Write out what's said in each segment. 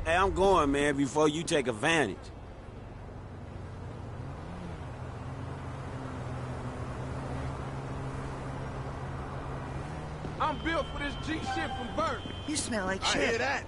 Hey, I'm going, man, before you take advantage. I'm built for this G shit from birth. You smell like I shit. hear that.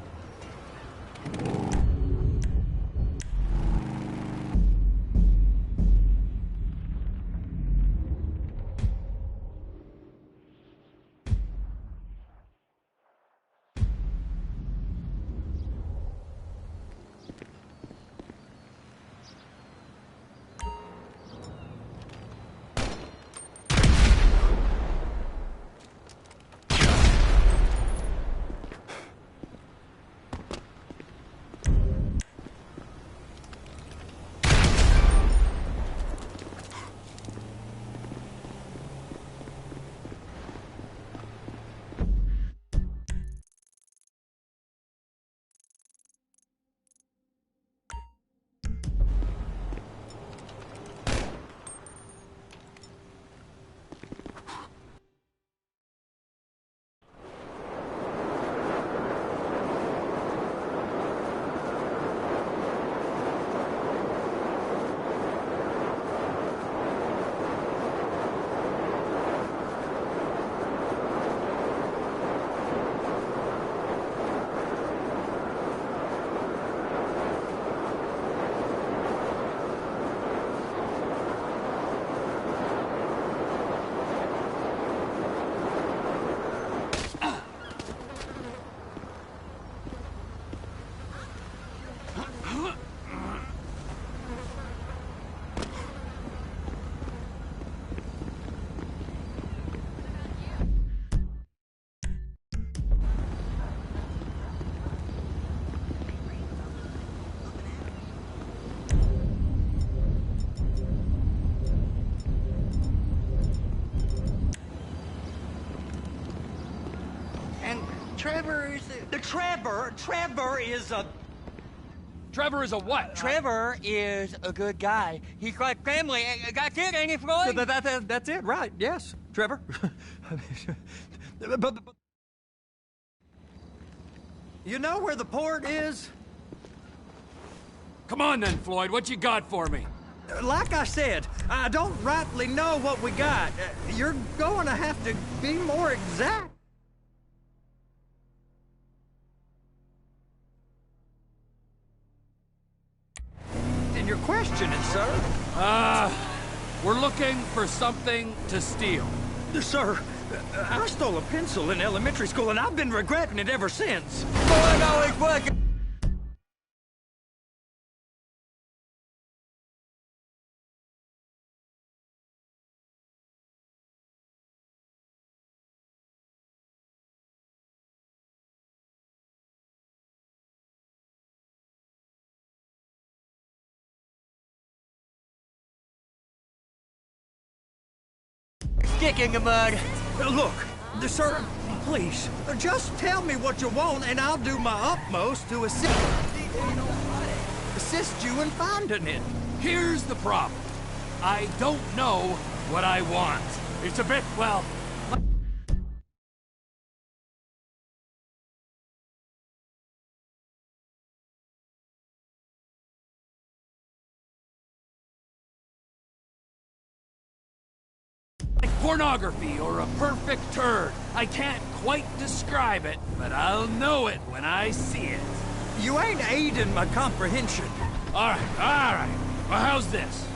Trevor is a... Trevor is a what? Trevor is a good guy. He's like family. That's it, ain't it, Floyd? That's it, right? Yes, Trevor. but you know where the port is? Come on then, Floyd. What you got for me? Like I said, I don't rightly know what we got. You're going to have to be more exact. And you're questioning, sir. We're looking for something to steal. Sir, I stole a pencil in elementary school, and I've been regretting it ever since. Floyd always working. Stick in the mud. Look, sir, please, just tell me what you want, and I'll do my utmost to assist you in finding it. Here's the problem. I don't know what I want. It's a bit, well... like pornography or a perfect turd. I can't quite describe it, but I'll know it when I see it. You ain't aiding my comprehension. All right. Well, how's this?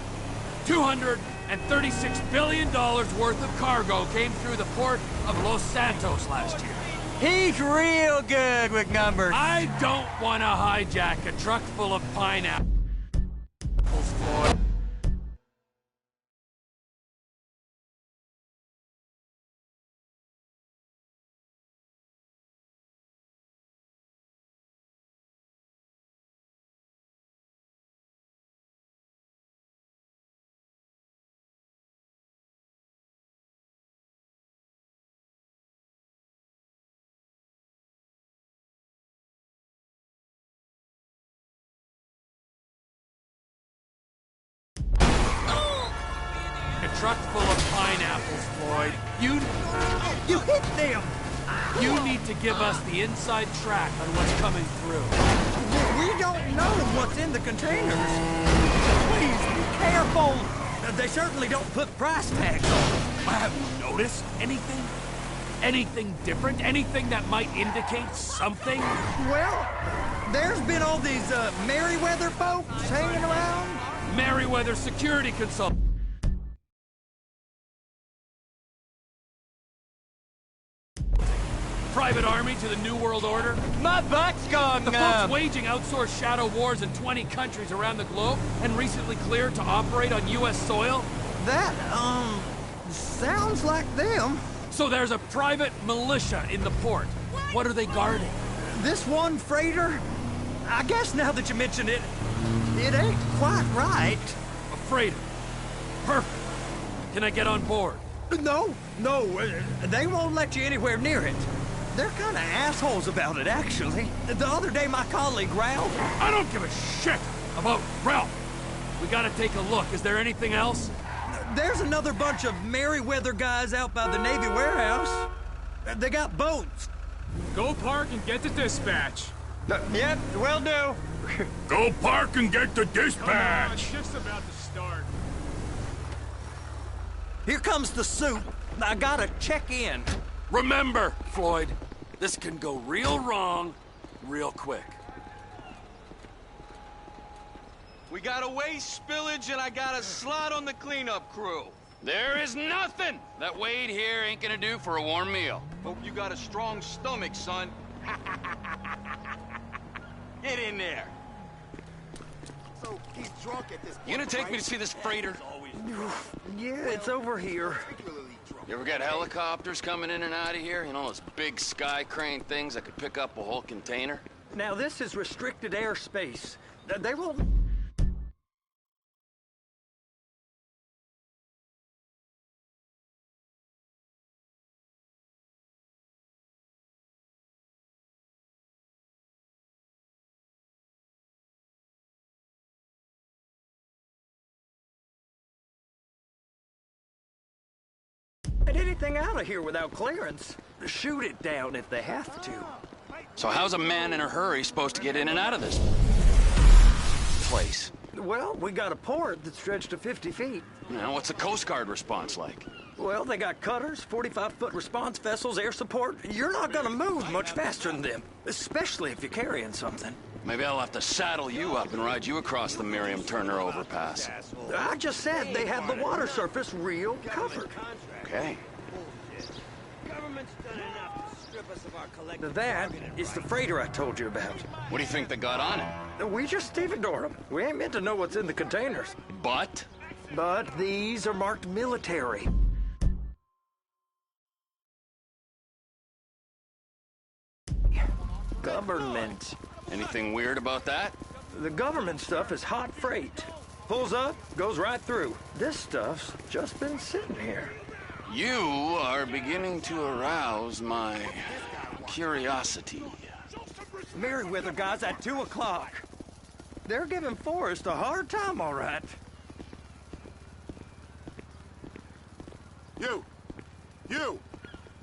$236 billion worth of cargo came through the port of Los Santos last year. He's real good with numbers. I don't want to hijack a truck full of pineapples, Floyd. A truck full of pineapples, Floyd. You hit them! You need to give us the inside track on what's coming through. don't know what's in the containers. Please, be careful. They certainly don't put price tags on them. Have you noticed anything? Anything different? Anything that might indicate something? Well, there's been all these Merryweather folks hanging around. Merryweather security consultant. Private army to the New World Order. My butt's going The folks waging outsourced shadow wars in 20 countries around the globe and recently cleared to operate on U.S. soil. That, sounds like them. So there's a private militia in the port. What are they guarding? This one freighter, I guess now that you mention it, it ain't quite right. A freighter. Perfect. Can I get on board? No, they won't let you anywhere near it. They're kind of assholes about it, actually. The other day, my colleague, Ralph... I don't give a shit about Ralph. We gotta take a look. Is there anything else? There's another bunch of Merryweather guys out by the Navy warehouse. They got boats. Go park and get the dispatch. Yep, will do. Go park and get the dispatch. Shift's about to start. Here comes the soup. I gotta check in. Remember, Floyd, this can go real wrong real quick. We got a waste spillage and I got a slot on the cleanup crew. There is nothing that Wade here ain't gonna do for a warm meal. Hope you got a strong stomach, son. Get in there. So he's drunk at this point. You gonna take me to see this freighter? Yeah, it's over here. You ever got helicopters coming in and out of here? You know, those big sky crane things that could pick up a whole container? Now, this is restricted airspace. They won't... Get anything out of here without clearance. Shoot it down if they have to. So how's a man in a hurry supposed to get in and out of this place? Well, we got a port that's stretched to 50 feet. Now, what's the Coast Guard response like? Well, they got cutters, 45-foot response vessels, air support. You're not gonna move much faster than them, especially if you're carrying something. Maybe I'll have to saddle you up and ride you across the Miriam Turner overpass. I just said they have the water surface real covered. Okay. That is the freighter I told you about. What do you think they got on it? We just stevedore them. We ain't meant to know what's in the containers. But? But these are marked military. Government. Anything weird about that? The government stuff is hot freight. Pulls up, goes right through. This stuff's just been sitting here. You are beginning to arouse my curiosity. Merryweather guys at 2 o'clock. They're giving Forrest a hard time, all right. You!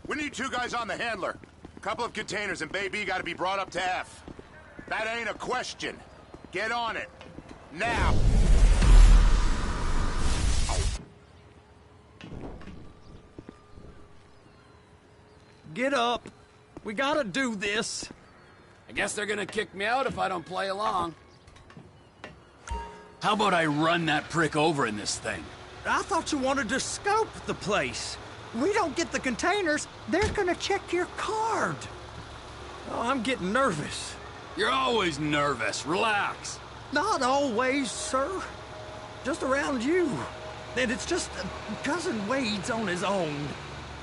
We need 2 guys on the handler. A couple of containers and Baby gotta be brought up to F. That ain't a question. Get on it. Now! Get up. We gotta do this. I guess they're gonna kick me out if I don't play along. How about I run that prick over in this thing? I thought you wanted to scope the place. We don't get the containers, they're gonna check your card. Oh, I'm getting nervous. You're always nervous. Relax. Not always, sir. Just around you. And it's just Cousin Wade's on his own.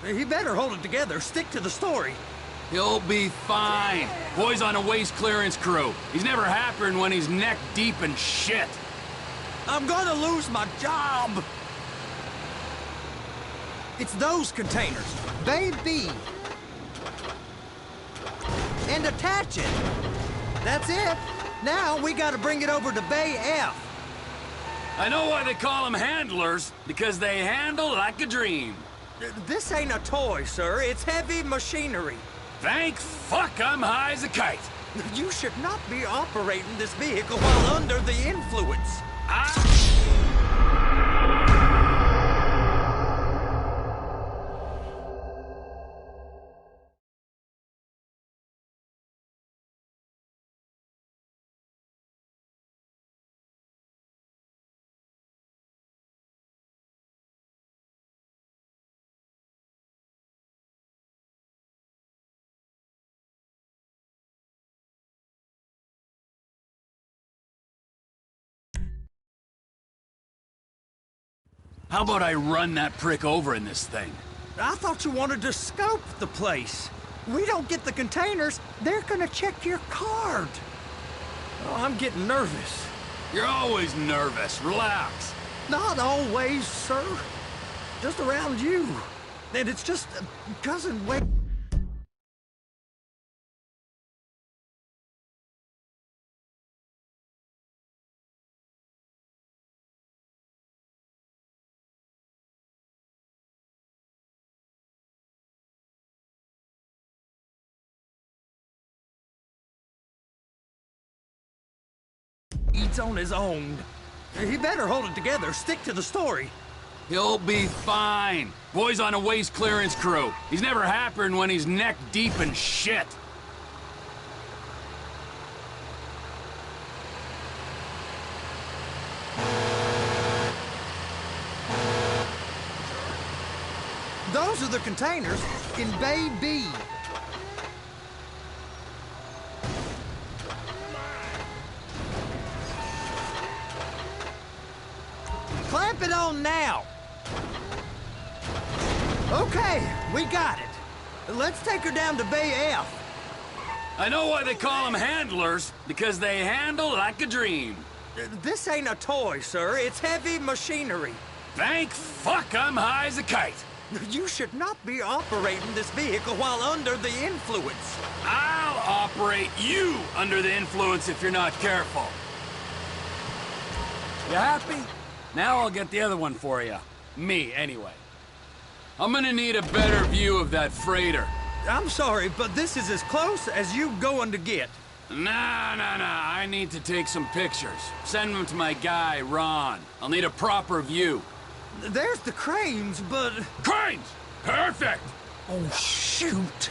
He better hold it together, stick to the story. He'll be fine. Boy's on a waste clearance crew. He's never happier than when he's neck deep in shit. I'm gonna lose my job. It's those containers. Bay B. And attach it. That's it. Now we gotta bring it over to Bay F. I know why they call them handlers, because they handle like a dream. This ain't a toy, sir. It's heavy machinery. Thank fuck I'm high as a kite. You should not be operating this vehicle while under the influence. How about I run that prick over in this thing? I thought you wanted to scope the place. We don't get the containers, they're gonna check your card. Oh, I'm getting nervous. You're always nervous. Relax. Not always, sir. Just around you. And it's just Cousin Wade. Eats on his own. He better hold it together, stick to the story. He'll be fine. Boy's on a waste clearance crew. He's never happier than when he's neck deep in shit. Those are the containers in Bay B. Clamp it on now. Okay, we got it. Let's take her down to Bay F. I know why they call them handlers, because they handle like a dream. This ain't a toy, sir. It's heavy machinery. Thank fuck I'm high as a kite. You should not be operating this vehicle while under the influence. I'll operate you under the influence if you're not careful. You happy? Now I'll get the other one for you. Me, anyway. I'm gonna need a better view of that freighter. I'm sorry, but this is as close as you going to get. Nah. I need to take some pictures. Send them to my guy, Ron. I'll need a proper view. There's the cranes, but... Cranes! Perfect! Oh, shoot.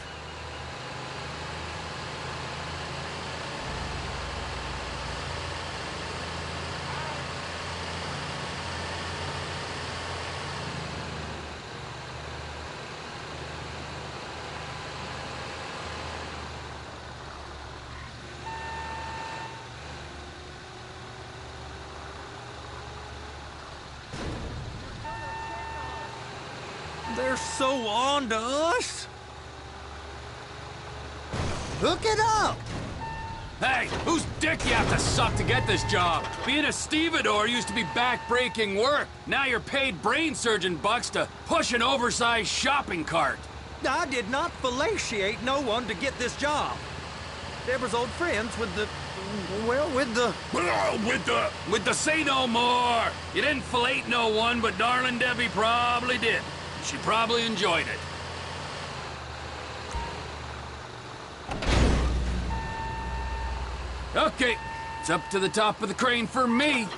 They're so on to us. Hook it up. Hey, whose dick you have to suck to get this job? Being a stevedore used to be back-breaking work. Now you're paid brain surgeon bucks to push an oversized shopping cart. I did not fellatiate no one to get this job. Deborah's old friends with the... well, with the... With the say no more. You didn't fillet no one, but darling Debbie probably did. She probably enjoyed it. Okay, it's up to the top of the crane for me.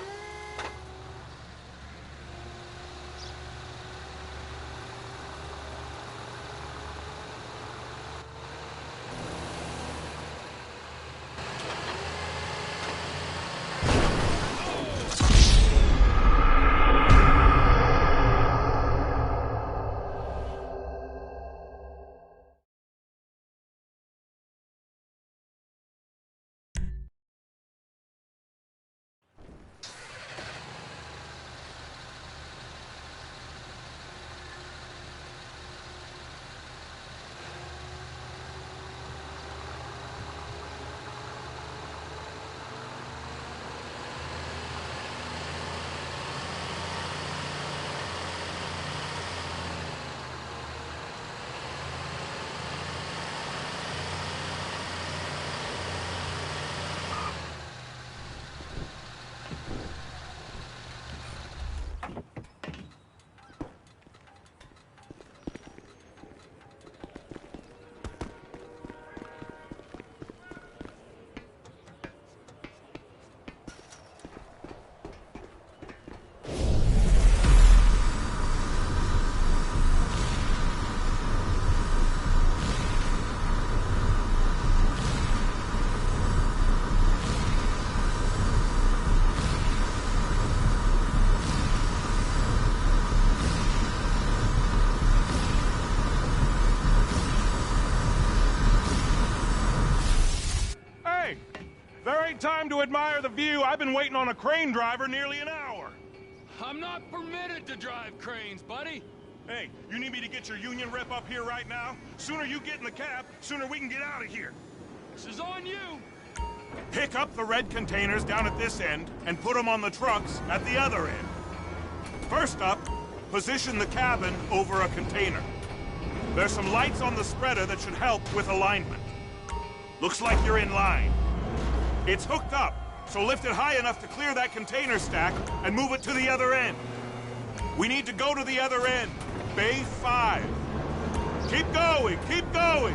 right time to admire the view. I've been waiting on a crane driver nearly an hour. I'm not permitted to drive cranes, buddy. Hey, you need me to get your union rep up here right now? Sooner you get in the cab, sooner we can get out of here. This is on you. Pick up the red containers down at this end and put them on the trucks at the other end. First up, position the cabin over a container. There's some lights on the spreader that should help with alignment. Looks like you're in line. It's hooked up, so lift it high enough to clear that container stack and move it to the other end. We need to go to the other end, Bay 5. Keep going, keep going!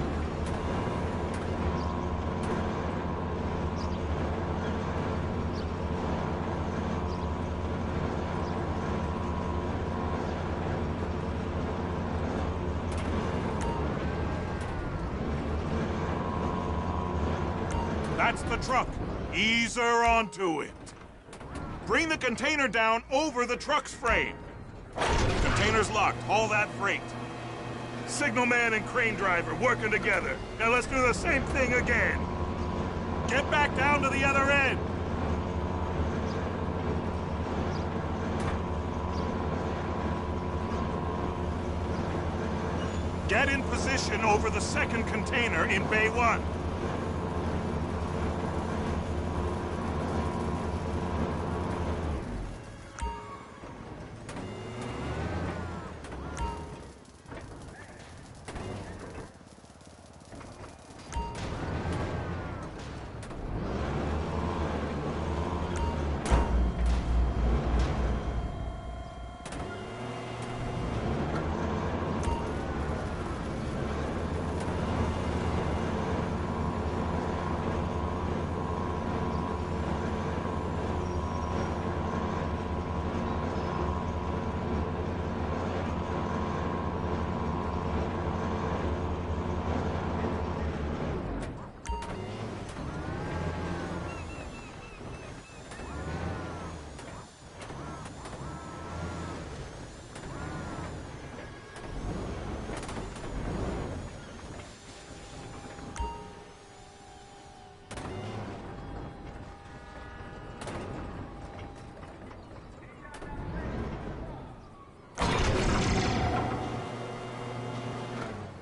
That's the truck. Ease her onto it. Bring the container down over the truck's frame. Container's locked. Haul that freight. Signalman and crane driver working together. Now let's do the same thing again. Get back down to the other end. Get in position over the second container in Bay 1.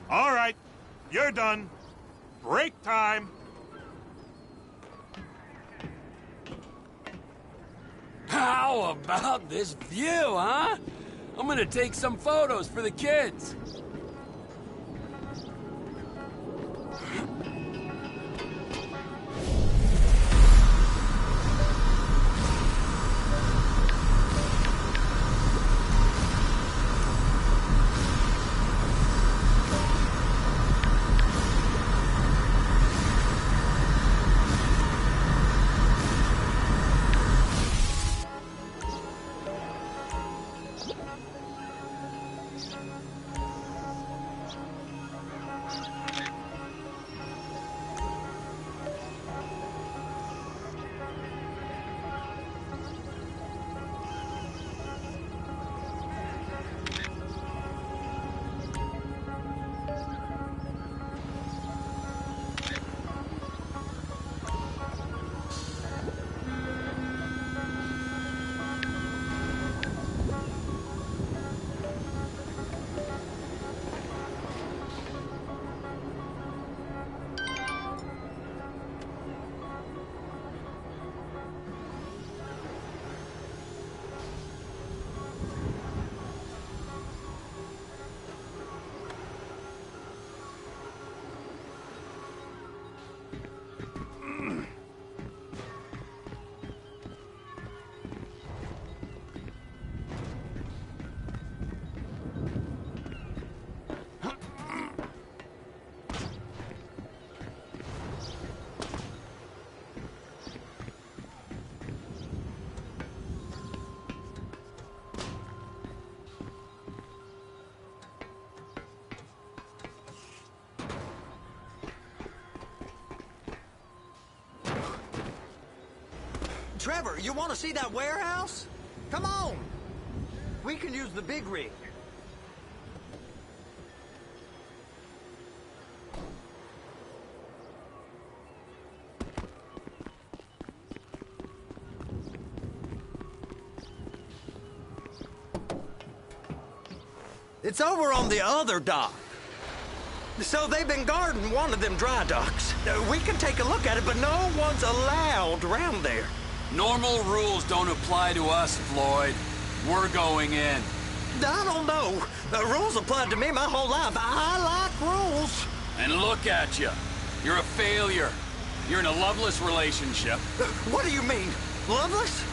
All right, you're done. Break time. How about this view, huh? I'm gonna take some photos for the kids. Trevor, you want to see that warehouse? Come on. We can use the big rig. It's over on the other dock. So they've been guarding one of them dry docks. We can take a look at it, but no one's allowed around there. Normal rules don't apply to us, Floyd. We're going in. I don't know. The rules applied to me my whole life. I like rules. And look at you. You're a failure. You're in a loveless relationship. What do you mean? Loveless?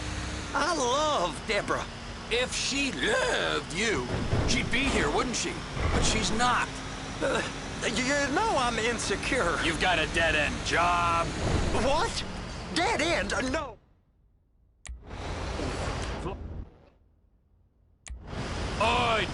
I love Deborah. If she loved you, she'd be here, wouldn't she? But she's not. You know I'm insecure. You've got a dead-end job. What? Dead end? No. Oi!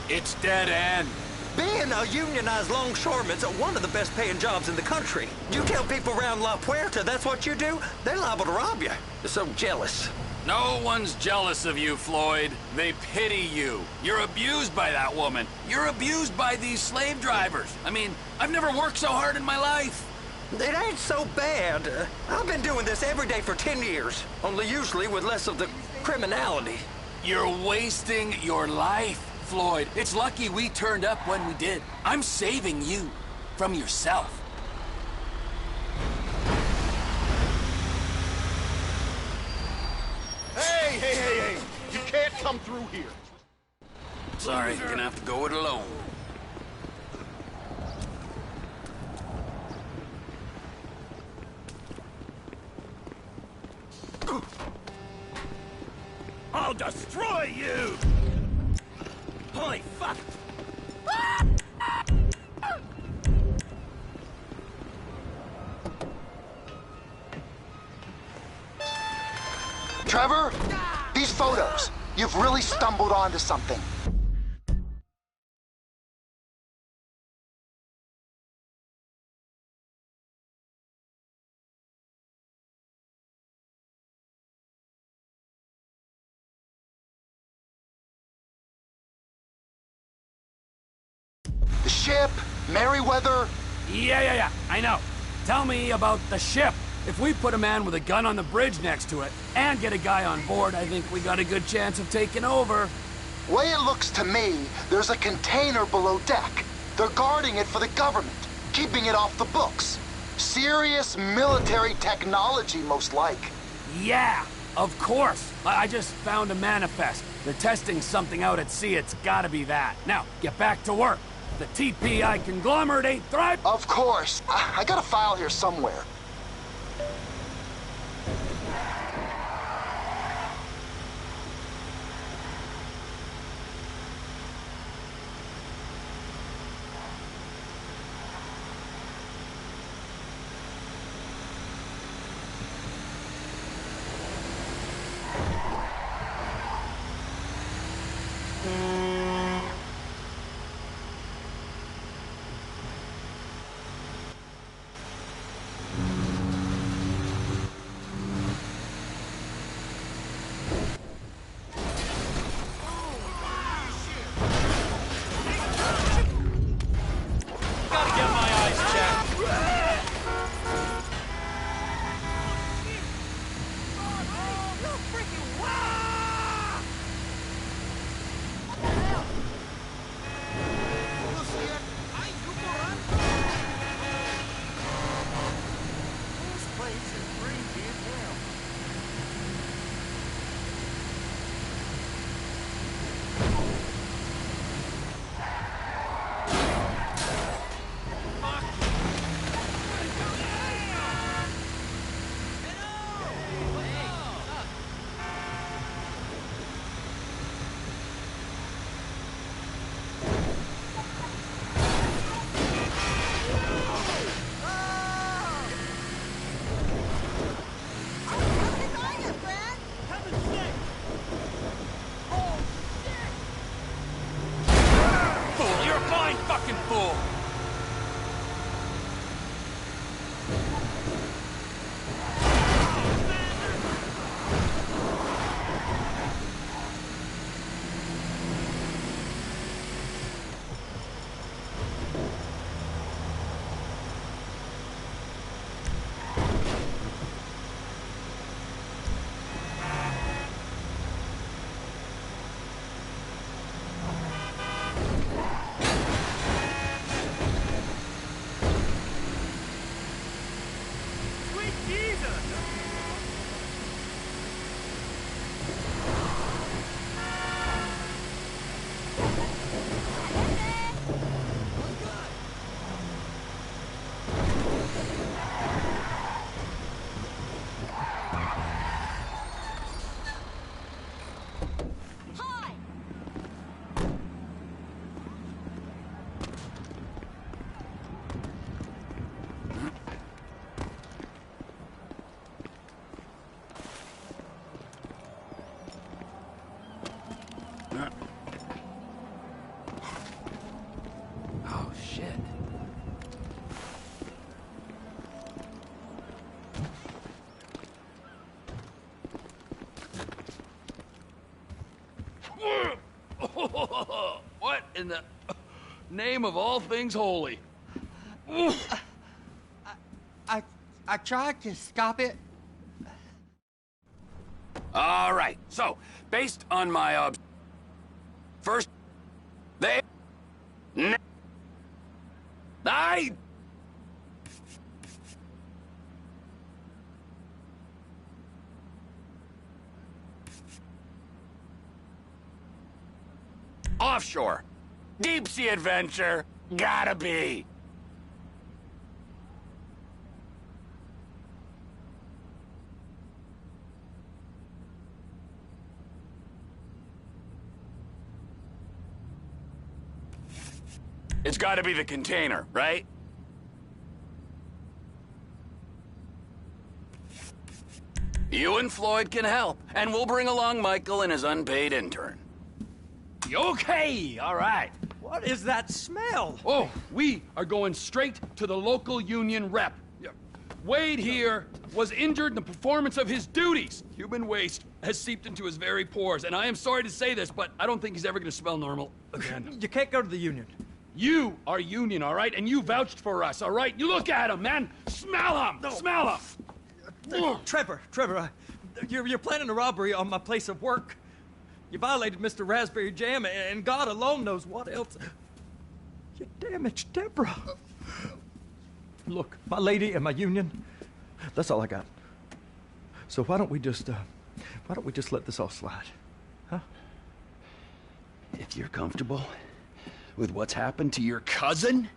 It's dead end. Being a unionized longshoreman's one of the best paying jobs in the country. You tell people around La Puerta that's what you do, they're liable to rob you. They're so jealous. No one's jealous of you, Floyd. They pity you. You're abused by that woman. You're abused by these slave drivers. I mean, I've never worked so hard in my life. It ain't so bad. I've been doing this every day for 10 years, only usually with less of the criminality. You're wasting your life, Floyd. It's lucky we turned up when we did. I'm saving you from yourself. Hey! You can't come through here. Sorry, you're gonna have to go it alone. I'll destroy you! Holy fuck! Trevor, these photos, you've really stumbled onto something. The ship, Merryweather. Yeah. I know. Tell me about the ship. If we put a man with a gun on the bridge next to it and get a guy on board, I think we got a good chance of taking over. Way it looks to me, there's a container below deck. They're guarding it for the government, keeping it off the books. Serious military technology, most like. Yeah, of course. I just found a manifest. They're testing something out at sea. It's gotta be that. Now, get back to work. The TPI conglomerate ain't thriving. Of course. I got a file here somewhere. in the name of all things holy. I tried to stop it. All right, so, based on my, first, offshore. Deep sea adventure. Gotta be. It's gotta be the container, right? You and Floyd can help, and we'll bring along Michael and his unpaid intern. Okay, all right. What is that smell? Oh, we are going straight to the local union rep. Wade here was injured in the performance of his duties. Human waste has seeped into his very pores, and I am sorry to say this, but I don't think he's ever going to smell normal again. You can't go to the union. You are union, all right? And you vouched for us, all right? You look at him, man. Smell him. No. Smell him. Trevor, you're planning a robbery on my place of work. You violated Mr. Raspberry Jam, and God alone knows what else. You damaged Deborah. Look, my lady and my union, that's all I got. So why don't we just let this all slide, huh? If you're comfortable with what's happened to your cousin,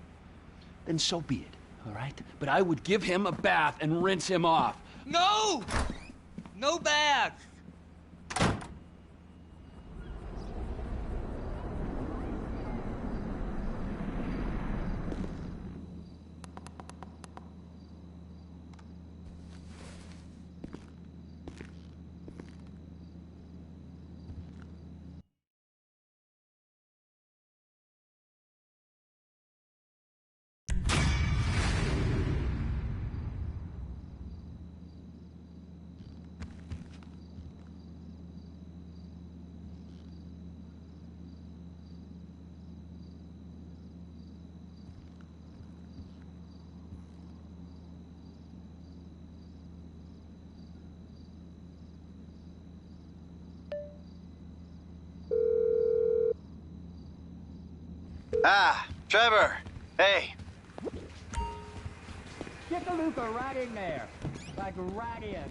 then so be it, all right? But I would give him a bath and rinse him off. No! No bath! Ah, Trevor. Hey. Get the Luca right in there. Like right in.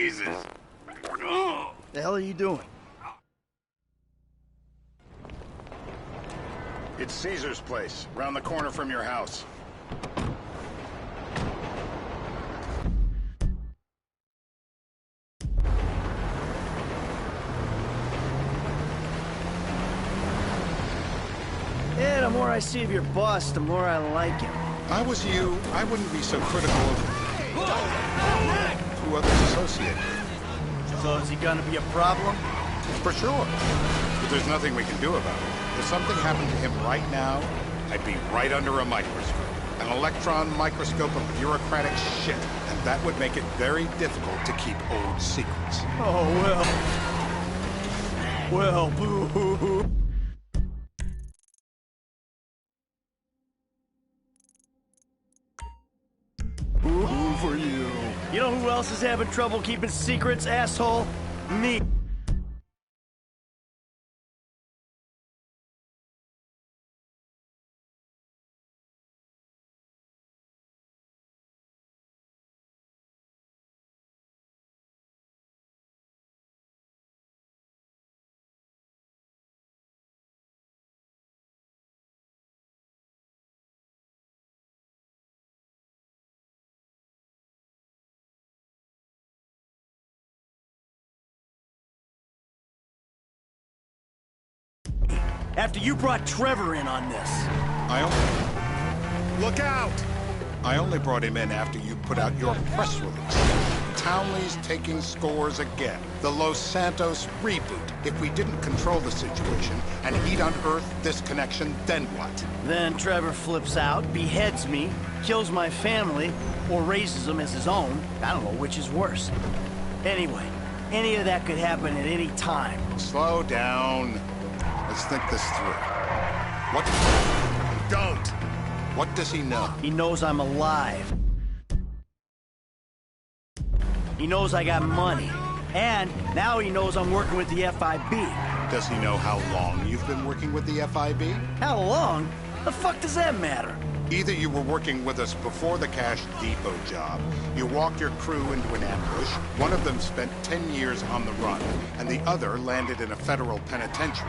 Jesus. The hell are you doing? It's Caesar's place, round the corner from your house. Yeah, the more I see of your boss, the more I like him. If I was you, I wouldn't be so critical of who others associate with. So is he gonna be a problem? For sure. But there's nothing we can do about it. If something happened to him right now, I'd be right under a microscope. An electron microscope of bureaucratic shit. And that would make it very difficult to keep old secrets. Oh, well. Well, boo-hoo-hoo. Boo-hoo for you. You know who else is having trouble keeping secrets, asshole? Me. After you brought Trevor in on this. Look out! I only brought him in after you put out your press release. Townley's taking scores again. The Los Santos reboot. If we didn't control the situation and he'd unearthed this connection, then what? Then Trevor flips out, beheads me, kills my family, or raises them as his own. I don't know which is worse. Anyway, any of that could happen at any time. Slow down. Let's think this through. What? Don't! What does he know? He knows I'm alive. He knows I got money. And now he knows I'm working with the FIB. Does he know how long you've been working with the FIB? How long? The fuck does that matter? Either you were working with us before the Cash Depot job, you walked your crew into an ambush, one of them spent 10 years on the run, and the other landed in a federal penitentiary.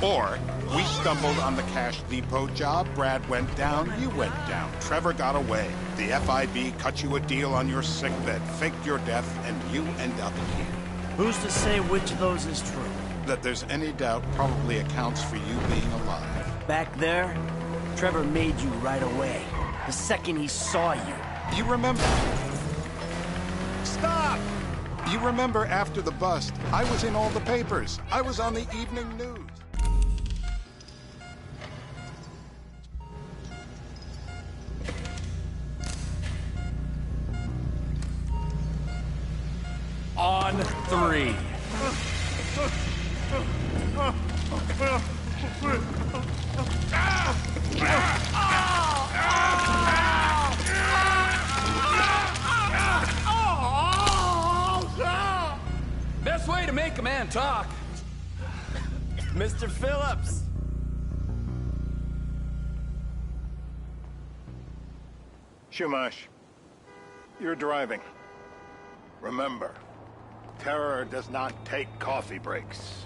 Or we stumbled on the Cash Depot job, Brad went down, you went down, Trevor got away. The FIB cut you a deal on your sickbed, faked your death, and you end up here. Who's to say which of those is true? That there's any doubt probably accounts for you being alive. Back there, Trevor made you right away. The second he saw you. You remember? Stop! You remember after the bust, I was in all the papers. I was on the evening news. On three. Best way to make a man talk. Mr. Phillips. Shumash, you're driving. Remember, terror does not take coffee breaks.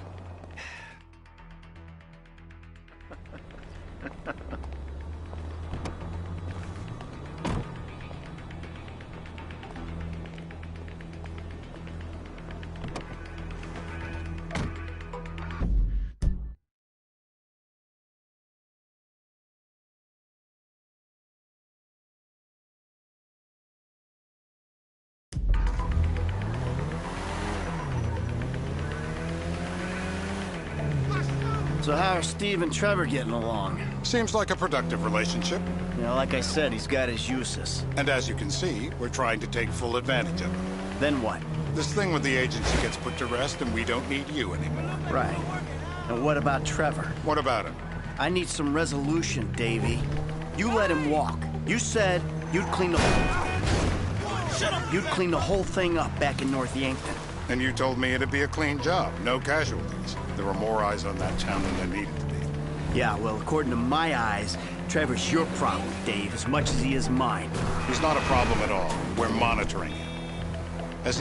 So how are Steve and Trevor getting along? Seems like a productive relationship. You know, like I said, he's got his uses. And as you can see, we're trying to take full advantage of it. Then what? This thing with the agency gets put to rest and we don't need you anymore. Right. And what about Trevor? What about him? I need some resolution, Davey. You let him walk. You said you'd clean the whole thing up back in North Yankton. And you told me it'd be a clean job, no casualties. There were more eyes on that town than there needed to be. Yeah, well, according to my eyes, Trevor's your problem, Dave, as much as he is mine. He's not a problem at all. We're monitoring him. Has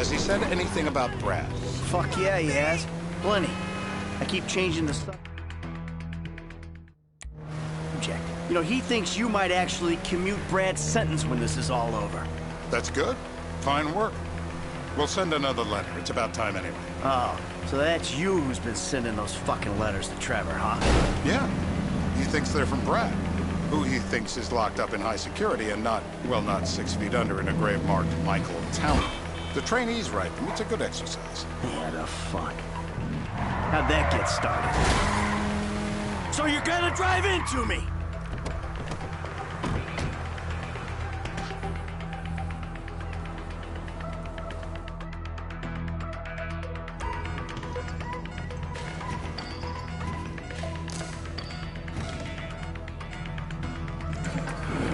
he said anything about Brad? Fuck yeah, he has. Plenty. I keep changing the stuff. You know, he thinks you might actually commute Brad's sentence when this is all over. That's good. Fine work. We'll send another letter. It's about time anyway. Oh, so that's you who's been sending those fucking letters to Trevor, huh? Yeah. He thinks they're from Brad, who he thinks is locked up in high security and not 6 feet under in a grave marked Michael Town. The trainees write them. It's a good exercise. Yeah, the fuck. How'd that get started? So you're gonna drive into me?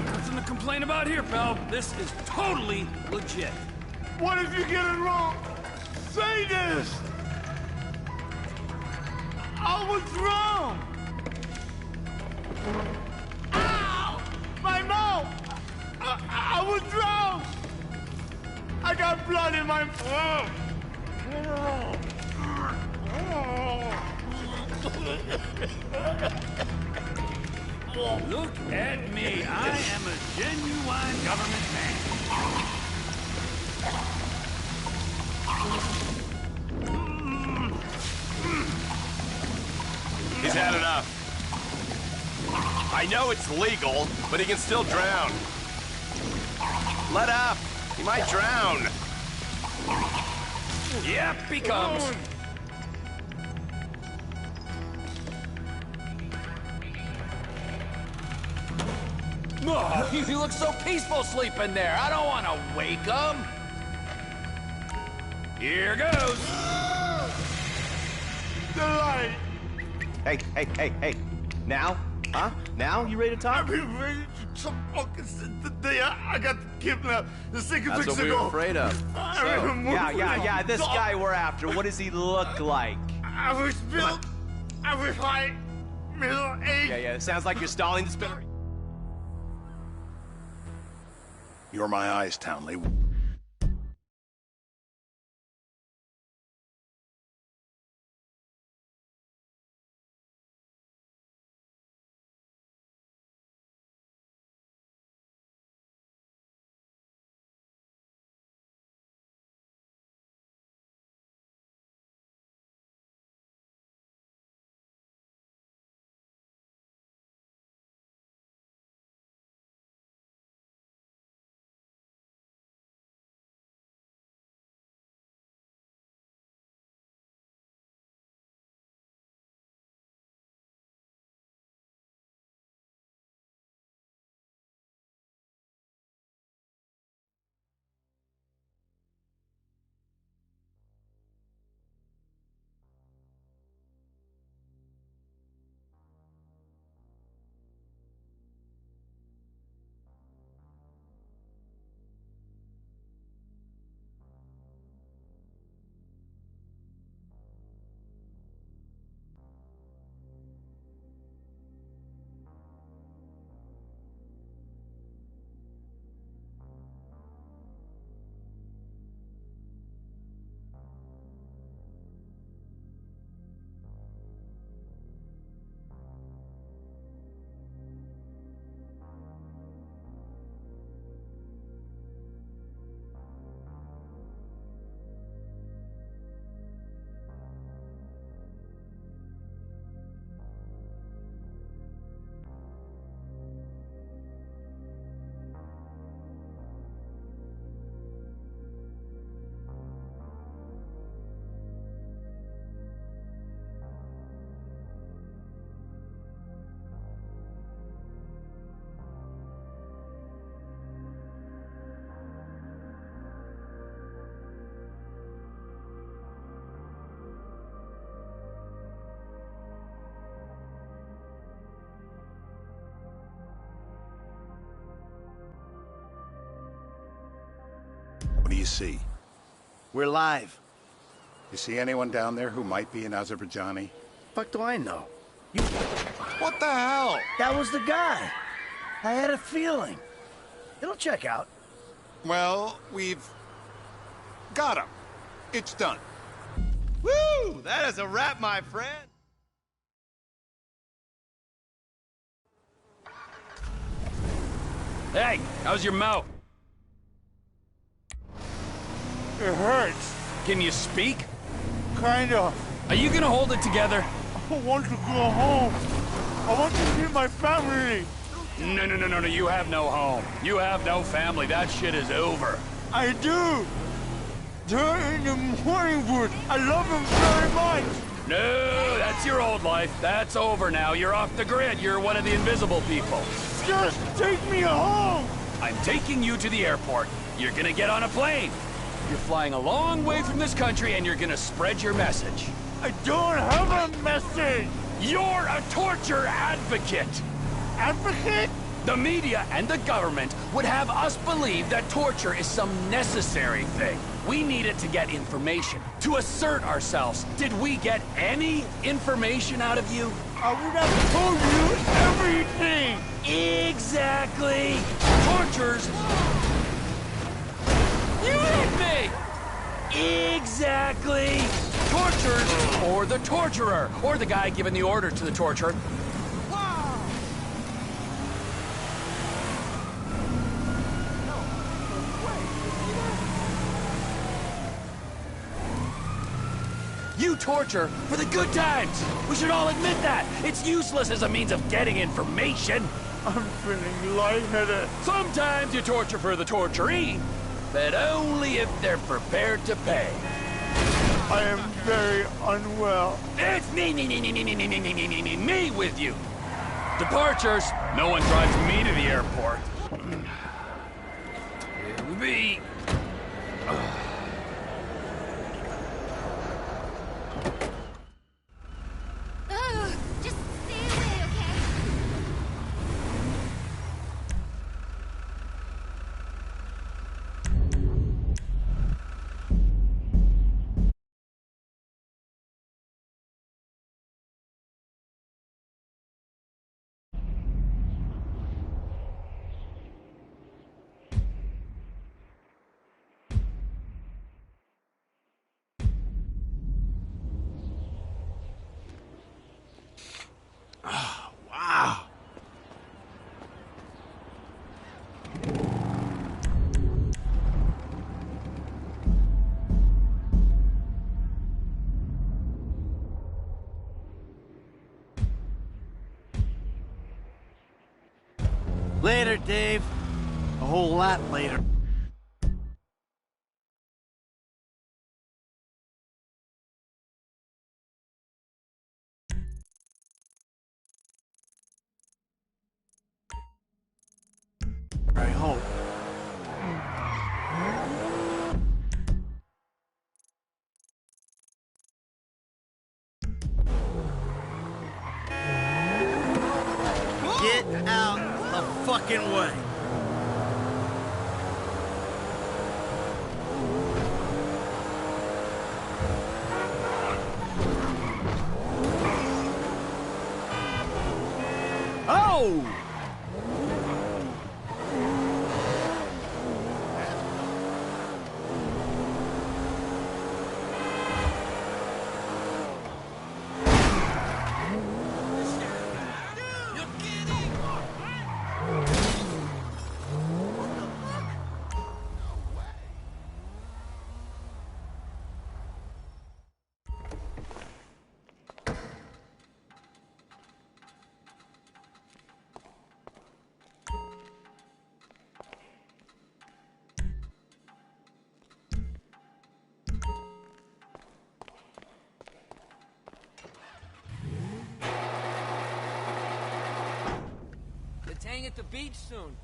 Nothing to complain about here, pal. This is totally legit. What if you get it wrong? Say this! I was wrong! Ow! My mouth! I was wrong! I got blood in my mouth! Look at me. I am a genuine government man. He's had enough. I know it's legal, but he can still drown. Let up. He might drown. Yep, he comes. Oh, you look so peaceful sleeping there. I don't want to wake him. Here goes. The light! Hey. Now? Huh? Now? You ready to talk? I've been ready to talk since the day I got kidnapped 6 weeks ago. That's what we were afraid of. Yeah, this guy we're after, what does he look like? I was built. I was high, middle-aged. Yeah, it sounds like you're stalling the spirit. You're my eyes, Townley. What do you see? We're live. You see anyone down there who might be an Azerbaijani? Fuck do I know? What the hell? That was the guy. I had a feeling. It'll check out. Well, we've got him. It's done. Woo! That is a wrap, my friend. Hey, how's your mouth? It hurts. Can you speak? Kind of. Are you gonna hold it together? I want to go home. I want to see my family. No, you have no home. You have no family. That shit is over. I do. They're in the morning wood. I love them very much. No, that's your old life. That's over now. You're off the grid. You're one of the invisible people. Just take me home. I'm taking you to the airport. You're gonna get on a plane. You're flying a long way from this country and you're gonna spread your message. I don't have a message. You're a torture advocate. Advocate? The media and the government would have us believe that torture is some necessary thing. We need it to get information, to assert ourselves. Did we get any information out of you? I would have told you everything. Exactly. Tortures. You hit me. Exactly. Tortures, or the torturer, or the guy giving the order to the torturer. You torture for the good times. We should all admit that. It's useless as a means of getting information. I'm feeling lightheaded. Sometimes you torture for the torturee, but only if they're prepared to pay. I am very unwell. It's me with you. Departures. No one drives me to the airport. It'll be... Just stay away, okay? Wow. Later, Dave. A whole lot later. I hope. Get out the fucking way. Oh! Let's hang at the beach soon.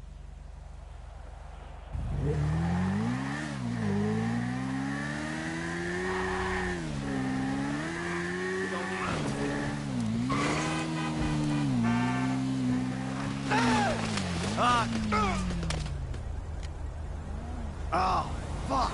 Oh, fuck.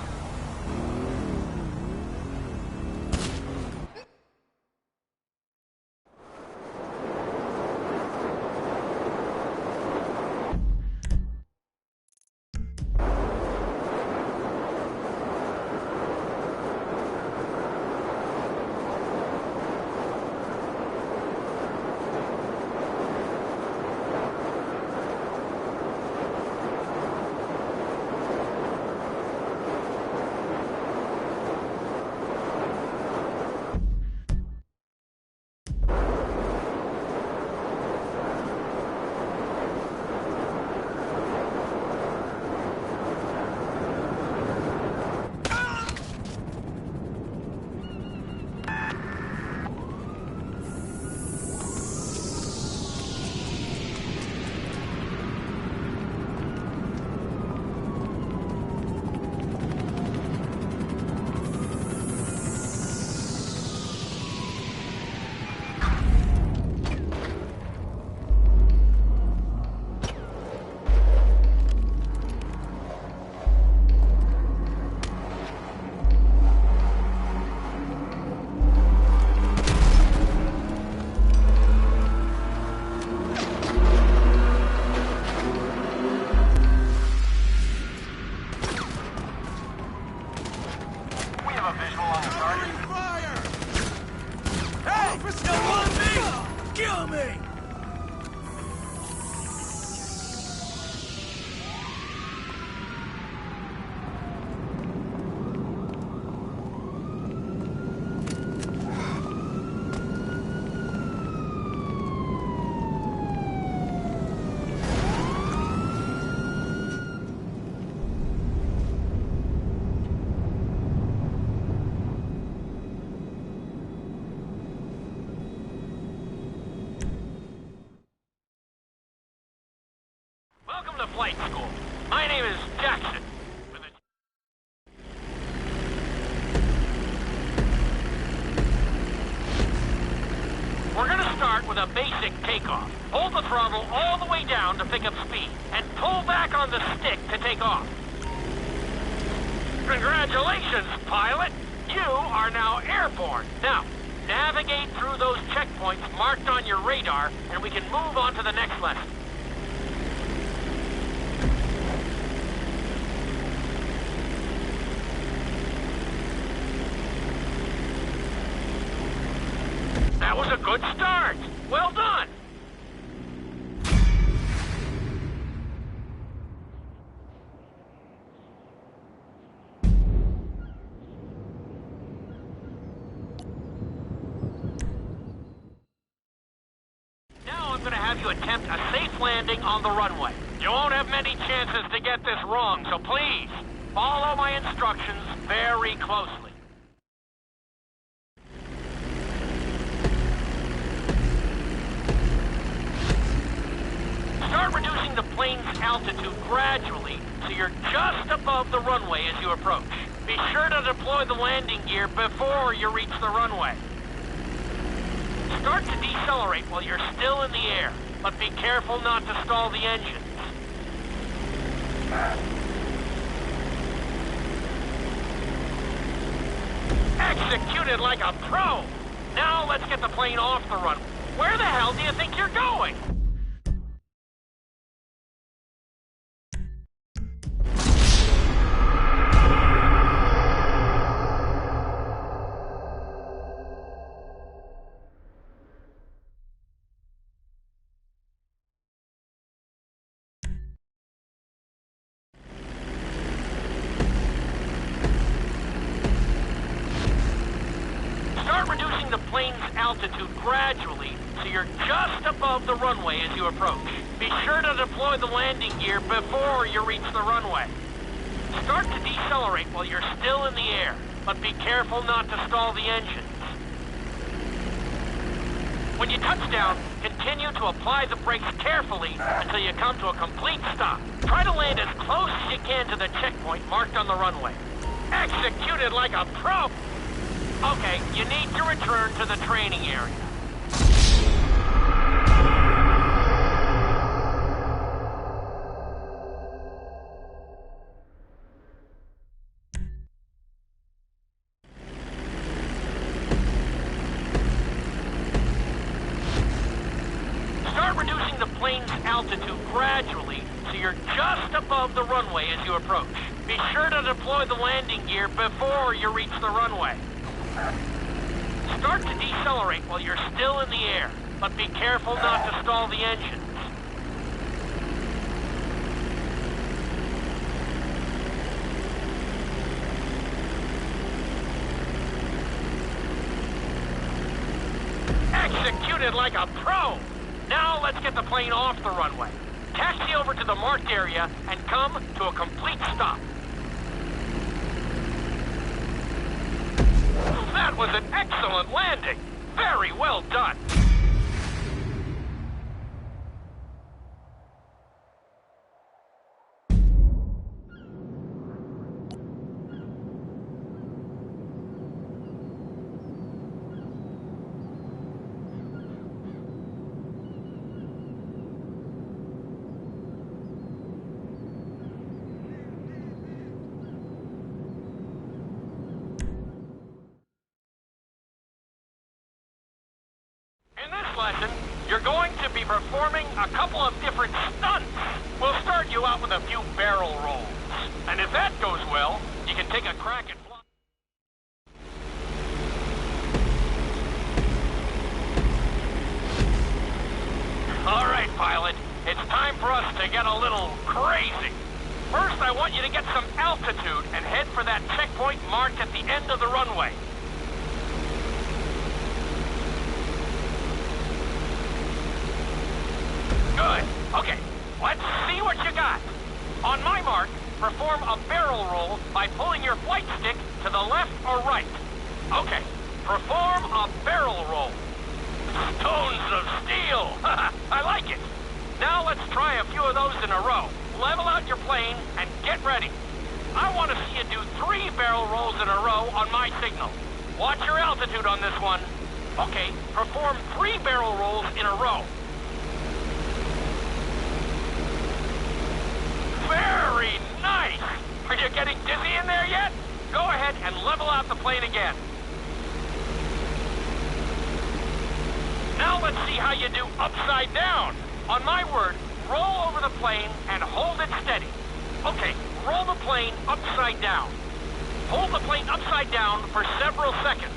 Welcome to flight school. My name is Jackson. We're gonna start with a basic takeoff. Hold the throttle all the way down to pick up speed, and pull back on the stick to take off. Congratulations, pilot! You are now airborne. Now, navigate through those checkpoints marked on your radar, and we can move on to the next lesson. That was a good start. Well done. Now I'm going to have you attempt a safe landing on the runway. You won't have many chances to get this wrong, so please follow my instructions very closely. Start reducing the plane's altitude gradually so you're just above the runway as you approach. Be sure to deploy the landing gear before you reach the runway. Start to decelerate while you're still in the air, but be careful not to stall the engines. Executed like a pro! Now let's get the plane off the runway. Where the hell do you think you're going? Start reducing the plane's altitude gradually so you're just above the runway as you approach. Be sure to deploy the landing gear before you reach the runway. Start to decelerate while you're still in the air, but be careful not to stall the engines. When you touch down, continue to apply the brakes carefully until you come to a complete stop. Try to land as close as you can to the checkpoint marked on the runway. Executed like a pro! Okay, you need to return to the training area. Start reducing the plane's altitude gradually so you're just above the runway as you approach. Be sure to deploy the landing gear before you reach the runway. Start to decelerate while you're still in the air, but be careful not to stall the engines. Executed like a pro! Now let's get the plane off the runway. Taxi over to the marked area and come to a complete stop. That was an excellent landing. Very well done. In this lesson, you're going to be performing a couple of different stunts. We'll start you out with a few barrel rolls. And if that goes well, you can take a crack at flying. All right, pilot. It's time for us to get a little crazy. First, I want you to get some altitude and head for that checkpoint marked at the end of the runway. Good. Okay, let's see what you got. On my mark, perform a barrel roll by pulling your flight stick to the left or right. Okay, perform a barrel roll. Stones of steel. I like it. Now let's try a few of those in a row. Level out your plane and get ready. I want to see you do 3 barrel rolls in a row on my signal. Watch your altitude on this one. Okay, perform 3 barrel rolls in a row. Very nice! Are you getting dizzy in there yet? Go ahead and level out the plane again. Now let's see how you do upside down. On my word, roll over the plane and hold it steady. Okay, roll the plane upside down. Hold the plane upside down for several seconds.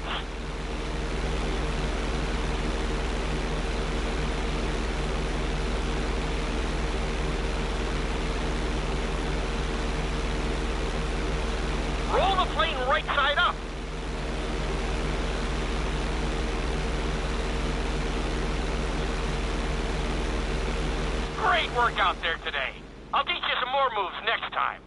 Roll the plane right side up. Great work out there today. I'll teach you some more moves next time.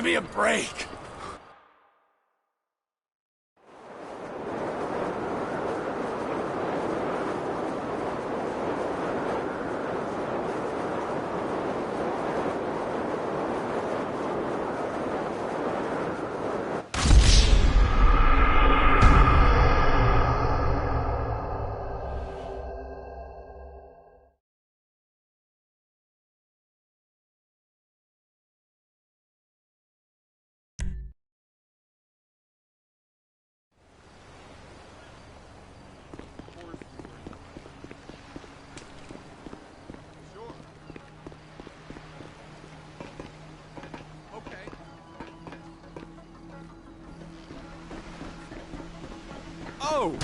me a break. Oh!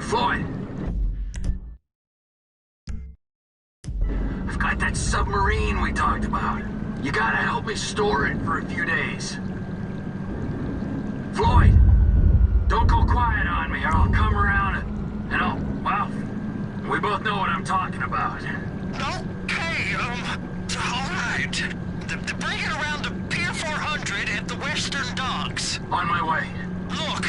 Floyd! I've got that submarine we talked about. You gotta help me store it for a few days. Floyd! Don't go quiet on me or I'll come around and I'll, well, we both know what I'm talking about. Okay, alright. Bring it around to Pier 400 at the Western Docks. On my way. Look,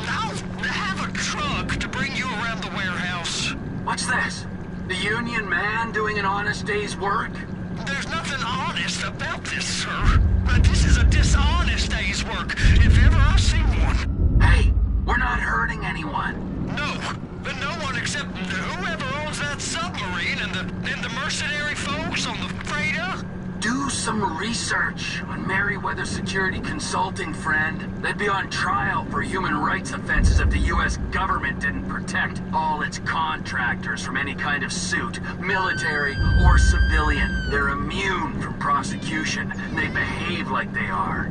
I'll have a truck to bring you around the warehouse. What's this? The union man doing an honest day's work? There's nothing honest about this, sir. This is a dishonest day's work, if ever I've seen one. Hey, we're not hurting anyone. No, no one except whoever owns that submarine and the mercenary folks on the freighter. Do some research on Merryweather Security Consulting, friend. They'd be on trial for human rights offenses if the U.S. government didn't protect all its contractors from any kind of suit, military or civilian. They're immune from prosecution, and they behave like they are.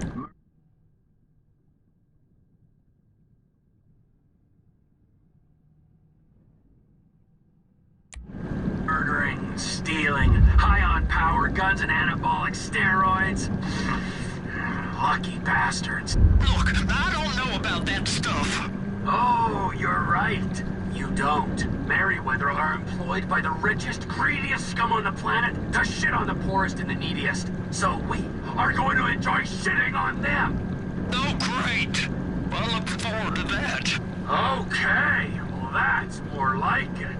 Murdering, stealing, high on power, guns and anabolic steroids. Lucky bastards. Look, I don't know about that stuff. Oh, you're right. You don't. Merryweather are employed by the richest, greediest scum on the planet to shit on the poorest and the neediest. So we are going to enjoy shitting on them. Oh, great. Well, look forward to that. Okay. Well, that's more like it.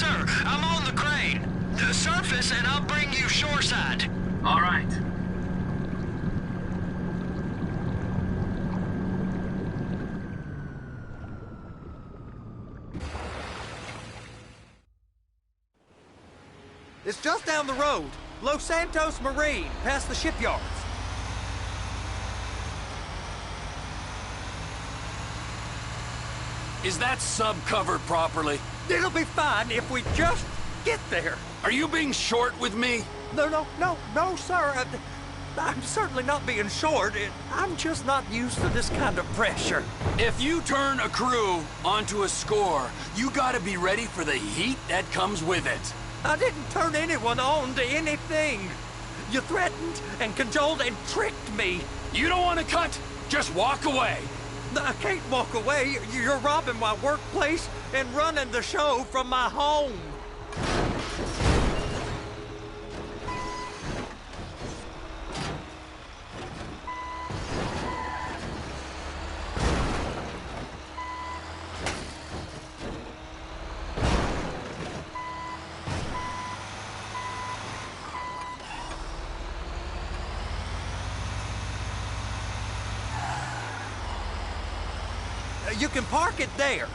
sir. I'm on the crane. The surface, and I'll bring you shoreside. All right. It's just down the road. Los Santos Marine, past the shipyards. Is that sub covered properly? It'll be fine if we just get there. Are you being short with me? No, sir. I'm certainly not being short. I'm just not used to this kind of pressure. If you turn a crew onto a score, you gotta be ready for the heat that comes with it. I didn't turn anyone on to anything. You threatened and cajoled and tricked me. You don't want to cut? Just walk away. I can't walk away. You're robbing my workplace and running the show from my home. You can park it there.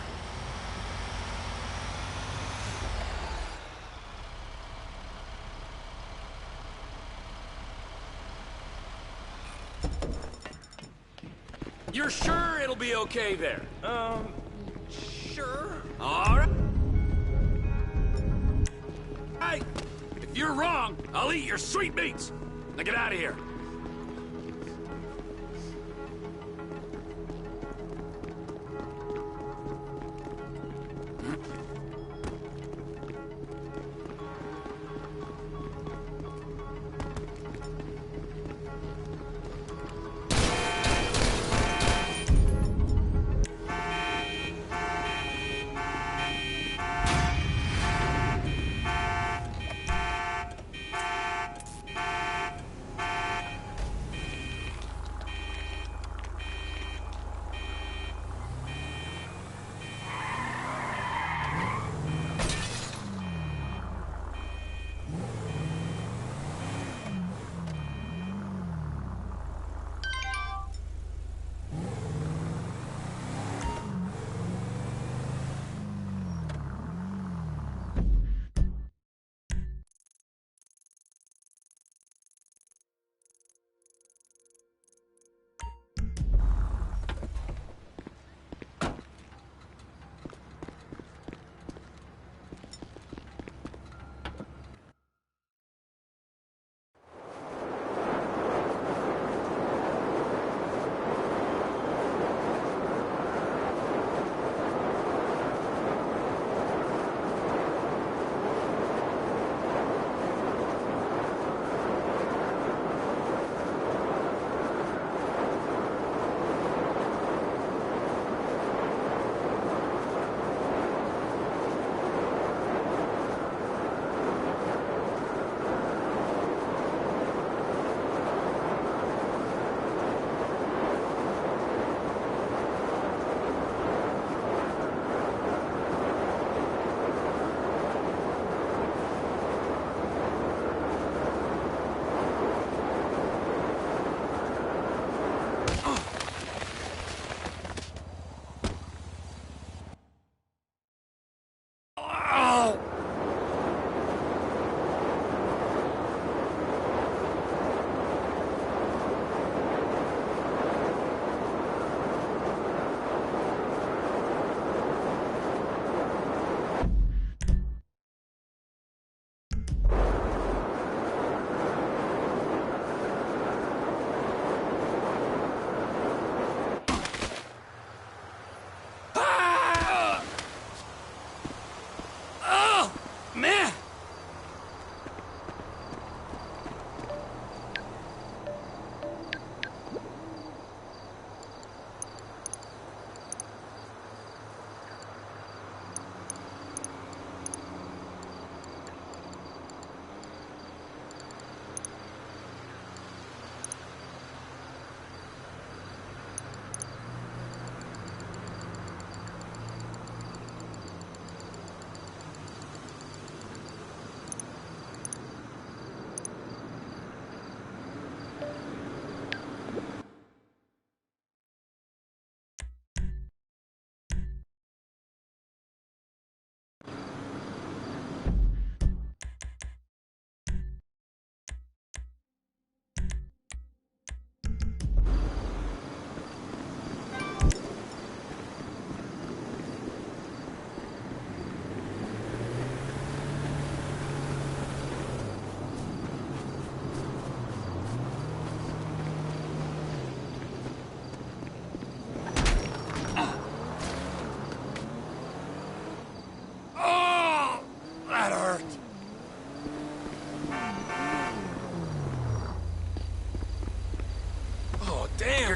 You're sure it'll be okay there? Sure. All right. Hey, if you're wrong, I'll eat your sweetmeats. Now get out of here.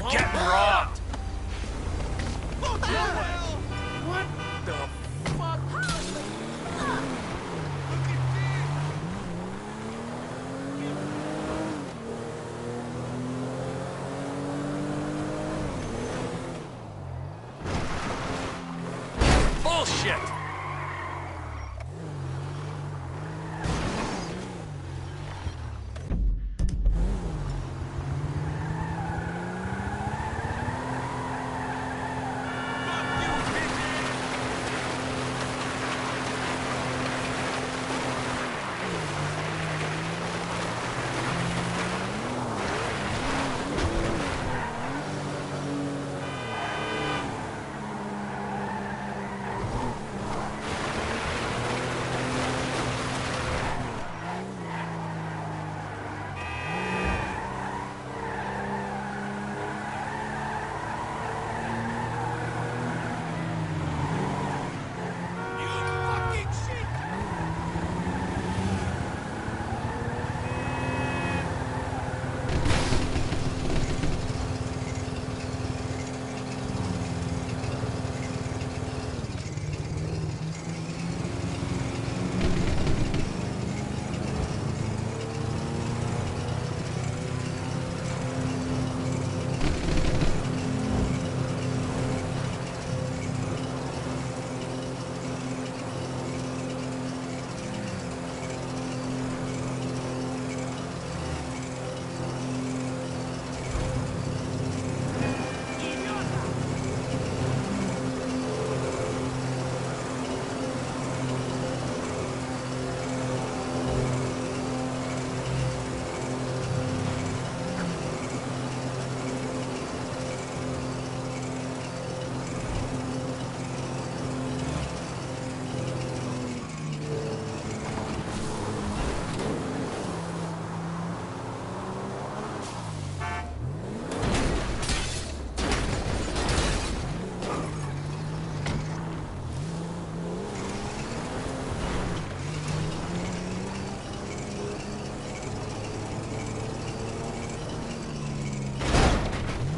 You're getting robbed. What the hell? What the fuck? Bullshit.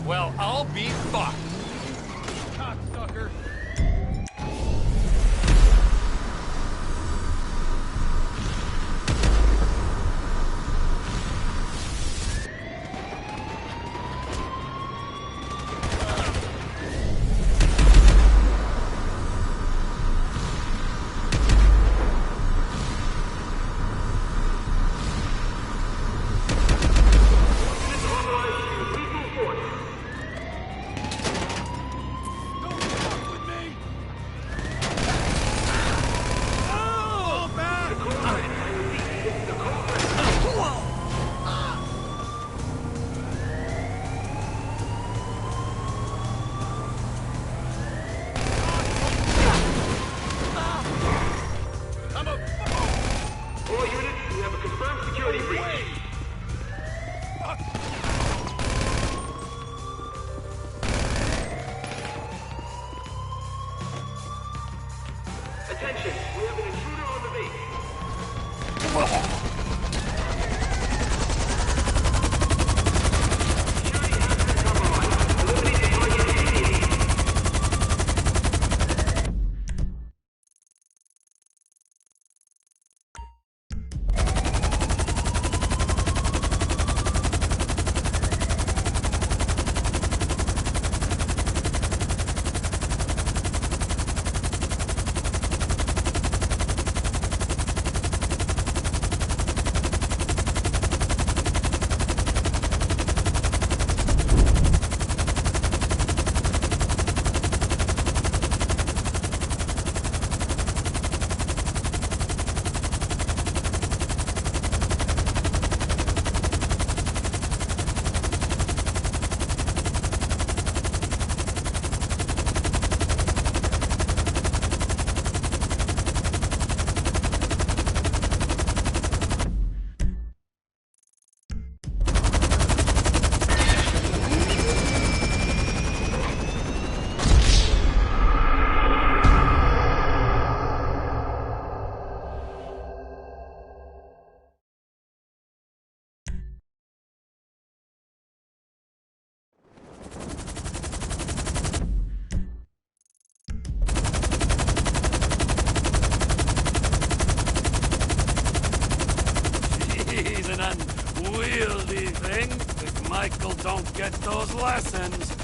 Well, I'll be fucked. Cocksucker. Michael don't get those lessons.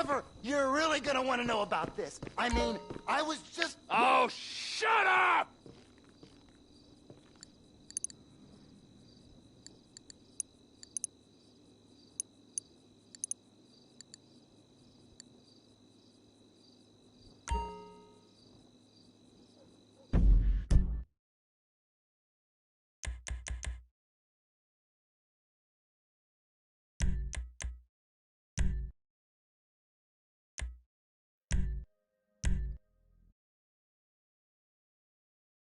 Trevor, you're really gonna want to know about this. I mean, I was just... Oh, shut up!